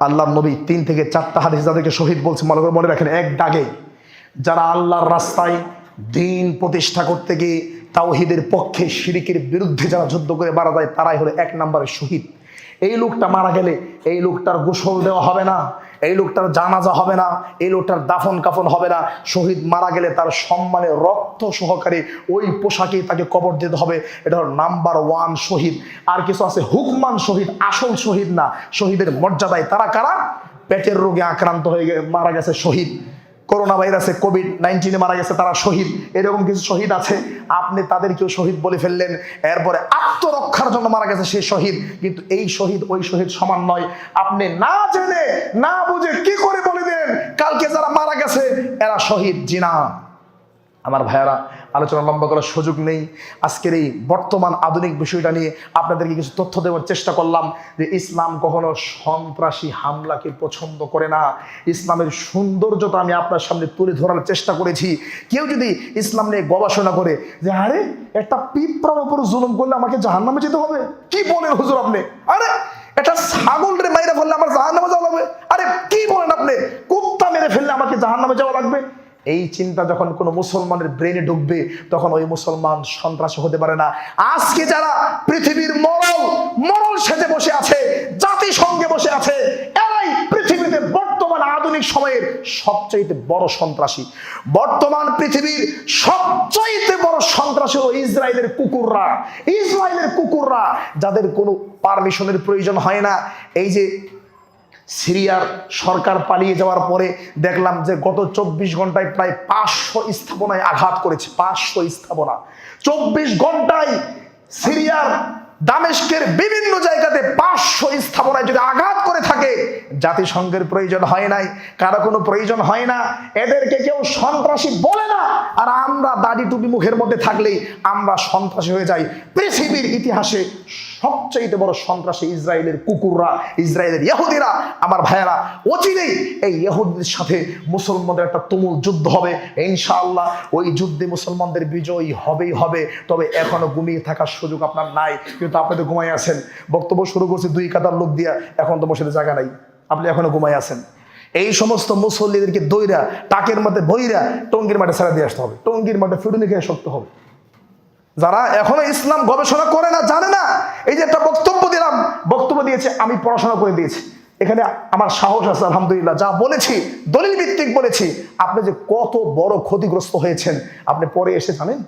আল্লাহর নবী 3 থেকে 4টা হাদিস যাদেরকে শহীদ বলছে, মনে রাখেন, এক দাগে যারা আল্লাহর রাস্তায় দিন প্রতিষ্ঠা করতে গিয়ে তাওহীদের পক্ষে শিরকের বিরুদ্ধে যারা যুদ্ধ করে মারা যায়, তারাই হলো 1 নম্বরের শহীদ। এই লোকটা মারা গেলে এই লোকটার গোসল দেওয়া হবে না, এই লোকটার জানাজা হবে না, এই লোকটার দাফন কাফন হবে না। শহীদ মারা গেলে তার সম্মানে রক্ত সহকারে ওই পোশাকেই তাকে কবর দিতে হবে। এটা হলো নাম্বার 1 শহীদ। আর কিছু আছে হুকমান শহীদ, আসল শহীদ না, শহীদের মর্যাদায়। তারা কারা? পেটের রোগে আক্রান্ত হয়ে মারা গেছে শহীদ, করোনা ভাইরাসে COVID-19 মারা গেছে তারা শহীদ। এরকম কিছু শহীদ আছে, আপনি তাদেরকেও শহীদ বলে ফেললেন। এরপরে আত্মরক্ষার জন্য মারা গেছে সে শহীদ, কিন্তু এই শহীদ ওই শহীদ সমান নয়। আপনি না জেনে না বুঝে কি করে বলে দেন কালকে যারা মারা গেছে এরা শহীদ? জি না। আমার ভাইয়ারা, আলোচনা লম্বা করার সুযোগ নেই। আজকের এই বর্তমান আধুনিক বিষয়টা নিয়ে আপনাদেরকে কিছু তথ্য দেওয়ার চেষ্টা করলাম যে ইসলাম কখনো সন্ত্রাসী হামলাকে পছন্দ করে না। ইসলামের সৌন্দর্যটা আমি আপনার সামনে তুলে ধরার চেষ্টা করেছি। কেউ যদি ইসলাম নিয়ে গবেষণা করে যে আরে একটা পিঁপড়ার উপর জুলুম করলে আমাকে জাহান্নামে যেতে হবে, কি বলেন হুজুর আপনি? আরে এটা ছাগল রে মাইরে ফেললে আমার জাহান্নামে যাওয়া লাগবে? আরে কি বলেন আপনি? কুত্তা মেরে ফেললে আমাকে জাহান্নামে যাওয়া লাগবে? এই চিন্তা যখন কোনো মুসলমানের ব্রেনে ঢুকবে তখন ওই মুসলমান সন্ত্রাসী হতে পারে না। আজকে যারা পৃথিবীর মরল সেজে বসে আছে, জাতিসংঘে বসে আছে, এরাই পৃথিবীতে বর্তমান আধুনিক সময়ের সবচাইতে বড় সন্ত্রাসী। বর্তমান পৃথিবীর সবচাইতে বড় সন্ত্রাসী হলো ইসরায়েলের কুকুররা, যাদের কোনো পারমিশনের প্রয়োজন হয় না। এই যে সিরিয়ার সরকার পালিয়ে যাওয়ার পরে দেখলাম যে গত 24 ঘন্টায় প্রায় 500 স্থাপনায় আঘাত করেছে। 500 স্থাপনা 24 ঘন্টায় সিরিয়ার দামেস্কের বিভিন্ন জায়গাতে 500 স্থাপনায় যদি আঘাত করে থাকে, জাতিসংঘের প্রয়োজন হয় নাই, কারো কোনো প্রয়োজন হয় না, এদেরকে কেউ সন্ত্রাসী বলে না। আর আমরা দাড়ি টুপি মুখের মধ্যে থাকলেই আমরা সন্ত্রাসী হয়ে যাই। পৃথিবীর ইতিহাসে সবচেয়ে বড় সন্ত্রাসী ইসরায়েলের কুকুররা, ইসরায়েলের ইহুদিরা। আমার ভাইয়েরা, অচিরেই এই ইহুদিদের সাথে মুসলমানদের একটা তুমুল যুদ্ধ হবে ইনশাআল্লাহ। ওই যুদ্ধে মুসলমানদের বিজয়ী হবেই হবে। তবে এখনো ঘুমিয়ে থাকার সুযোগ আপনার নাই, কিন্তু আপনি তো ঘুমাই আছেন। বক্তব্য শুরু করছে 2 কাতার লোক দিয়া, এখন তো বসে জায়গা নাই, আপনি এখনো ঘুমাই আছেন। এই সমস্ত মুসল্লিদেরকে দইরা টাকের মধ্যে বইরা টঙ্গীর মাঠে ছেড়ে দিয়ে আসতে হবে। টঙ্গীর মাঠে ফিরুনি খেয়ে শক্ত হবে। যারা এখনো ইসলাম গবেষণা করে না, জানে না, এই যে একটা বক্তব্য দিয়েছে, আমি পড়াশোনা করে দিয়েছি, এখানে আমার সাহস আছে আলহামদুলিল্লাহ। যা বলেছি দলিল ভিত্তিক বলেছি। আপনি যে কত বড় ক্ষতিগ্রস্ত হয়েছেন আপনি পরে এসে জানেন।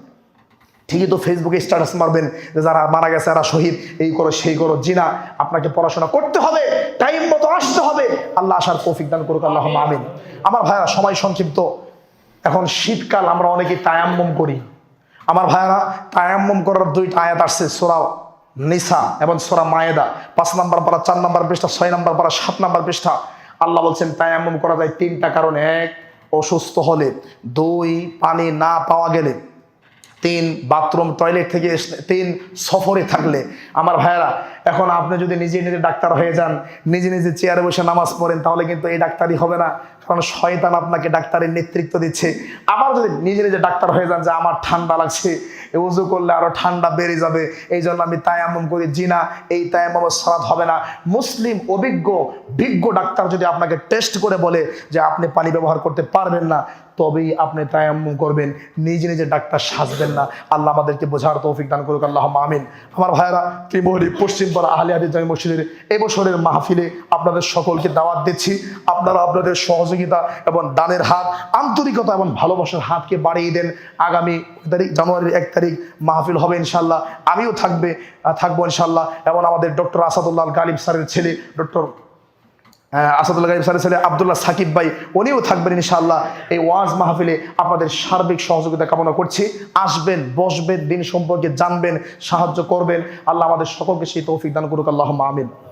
ঠিকই তো ফেসবুকে স্ট্যাটাস মারবেন যে যারা মারা গেছে এরা শহীদ, এই করো সেই করো। জিনা, আপনাকে পড়াশোনা করতে হবে, টাইম মতো আসতে হবে। আল্লাহ আসার তৌফিক দান করুক, আল্লাহুম্মা আমিন। আমার ভাইরা, সময় সংক্ষিপ্ত। এখন শীতকাল, আমরা অনেকেই তায়াম্মুম করি। আমার ভাইরা, তায়াম্মুম করার 2টা আয়াত আসছে সূরা নিসা এবং সূরা মায়েদা, 5 নম্বর পারা, 4 নম্বর পৃষ্ঠা, 6 নম্বর পারা, 7 নম্বর পৃষ্ঠা। আল্লাহ বলছেন তায়াম্মুম করা যায় 3টা কারণে। 1, অসুস্থ হলে। 2, পানি না পাওয়া গেলে। 3, বাথরুম টয়লেট থেকে। 3, সফরে থাকলে। আমার ভাইয়েরা, এখন আপনি যদি নিজে ডাক্তার হয়ে যান, নিজে চেয়ারে বসে নামাজ পড়েন, তাহলে কিন্তু এই ডাক্তারই হবে না, কারণ শয়তান আপনাকে ডাক্তারের নেতৃত্ব দিচ্ছে। আবার যদি নিজে ডাক্তার হয়ে যান যে আমার ঠান্ডা লাগছে, উযু করলে আরো ঠান্ডা বেড়ে যাবে, এই জন্য আমি তায়াম্মুম করি, জিনা, এই তায়াম্মুমের সালাত হবে না। মুসলিম বিজ্ঞ ডাক্তার যদি আপনাকে টেস্ট করে বলে যে আপনি পানি ব্যবহার করতে পারবেন না, তবেই আপনি তায়াম্মুম করবেন, নিজে ডাক্তার সাজবেন না। আল্লাহ আমাদেরকে বোঝার তৌফিক দান করুক, আল্লাহুম্মা আমিন। আমার ভাইয়েরা, ত্রিমোহনী পশ্চিমপাড়া আহলে হাদিস জামি মসজিদের এবছরের মাহফিলে আপনাদের সকলকে দাওয়াত দিচ্ছি। আপনারা আপনাদের সহযোগিতা এবং দানের হাত, আন্তরিকতা এবং ভালোবাসার হাতকে বাড়িয়ে দেন। আগামী জানুয়ারির 1 তারিখ মাহফিল হবে ইনশাল্লাহ, আমিও থাকবো ইনশাল্লাহ। এবং আমাদের ডক্টর আসাদুল্লাহ গালিব স্যারের ছেলে আসাদুল্লাহ গালিব স্যারের ছেলে আব্দুল্লাহ সাকিব ভাই, উনিও থাকবেন ইনশাআল্লাহ। এই ওয়াজ মাহফিলে আপনাদের সার্বিক সহযোগিতা কামনা করছি। আসবেন, বসবেন, দিন সম্পর্কে জানবেন, সাহায্য করবেন। আল্লাহ আমাদের সকলকে সেই তৌফিক দান করুক, আল্লাহুম্মা আমিন।